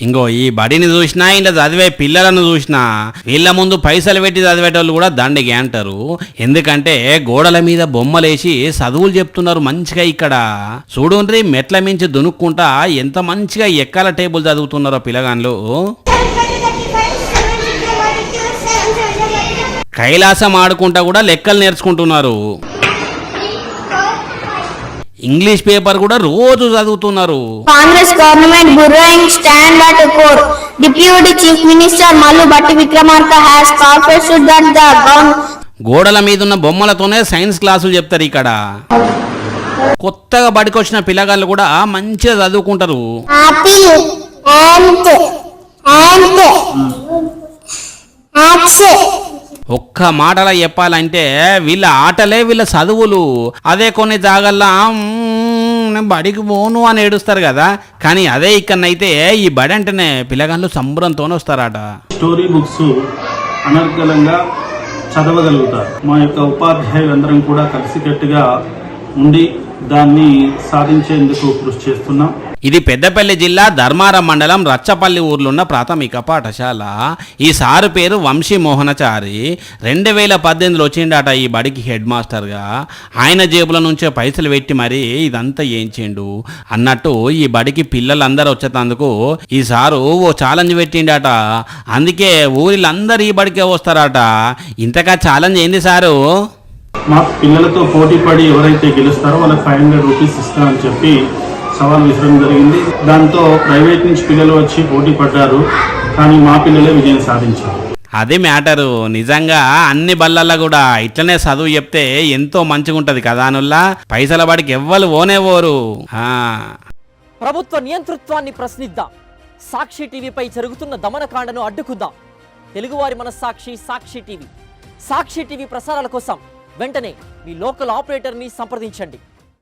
ఇంకో ఈ బడిని చూసినా ఇలా చదివే పిల్లలను చూసినా వీళ్ళ ముందు పైసలు పెట్టి చదివేటోళ్ళు కూడా దండికి అంటారు. ఎందుకంటే గోడల మీద బొమ్మలేసి చదువులు చెప్తున్నారు మంచిగా. ఇక్కడ చూడుండ్రి మెట్ల మించి దునుక్కుంటా ఎంత మంచిగా ఎక్కాల టేబుల్ చదువుతున్నారో పిల్లగాన్లు. కైలాసం ఆడుకుంటా కూడా లెక్కలు నేర్చుకుంటున్నారు. ఇంగ్లీష్ పేపర్ కూడా రోజు చదువుతున్నారు. Congress government borrowing stand at core. Deputy Chief Minister Mallu Batti Vikramarka has confessed that the గోడల మీద ఉన్న బొమ్మలతోనే సైన్స్ క్లాసులు చెప్తారు ఇక్కడ. కొత్తగా బడికొచ్చిన పిల్లగాళ్ళు కూడా మంచిగా చదువుకుంటారు. ఒక్క మాటలా చెప్పాలంటే వీళ్ళ ఆటలే వీళ్ళ చదువులు. అదే కొన్ని జాగల్లా నేను బడికి పోను అని ఏడుస్తారు కదా, కానీ అదే ఇక్కడనైతే ఈ బడి అంటేనే పిల్లగాళ్ళు సంబరంతోనే వస్తారట. స్టోరీ బుక్స్ అనర్గళంగా చదవగలుగుతారు. మా యొక్క ఉపాధ్యాయులందరం కూడా కలిసికట్టుగా ఉండి దాన్ని సాధించేందుకు కృషి చేస్తున్నాం. ఇది పెద్దపల్లి జిల్లా ధర్మారం మండలం రచ్చపల్లి ఊర్లో ఉన్న ప్రాథమిక పాఠశాల. ఈ సారు పేరు వంశీ మోహనచారి. 2018లో వచ్చిండట ఈ బడికి హెడ్ మాస్టర్గా. ఆయన జేబుల నుంచే పైసలు పెట్టి మరీ ఇదంతా ఏంచిండు అన్నట్టు ఈ బడికి పిల్లలందరూ వచ్చేటందుకు ఈ సారు ఓ ఛాలెంజ్ పెట్టిండట. అందుకే ఊరిలందరూ ఈ బడికే వస్తారట. ఇంతగా ఛాలెంజ్ ఏంది సారు? మా పిల్లలతో పోటీ పడి ఎవరైతే గెలుస్తారో వాళ్ళకి 500 రూపీస్ ఇస్తామని చెప్పి సవాల్ విసరడం జరిగింది. దాంతో ప్రైవేట్ నుంచి పిల్లలు వచ్చి పోటీ పడ్డారు, కానీ మా పిల్లలే విజయం సాధించారు. అది మ్యాటరు. నిజంగా అన్ని బళ్ళల్లో కూడా ఇట్లనే చదువు చెప్తే ఎంతో మంచిగా ఉంటది కదా. అనుల్లా పైసల బడికి ఎవ్వరు ఓనేవోరు. ప్రభుత్వ నియంతృత్వాన్ని ప్రశ్నిద్దాం. సాక్షి టీవీపై జరుగుతున్న దమనకాండను అడ్డుకుందాం. తెలుగువారి మనస్సాక్షి సాక్షి టీవీ. సాక్షి టీవీ ప్రసారాల కోసం వెంటనే మీ లోకల్ ఆపరేటర్ని సంప్రదించండి.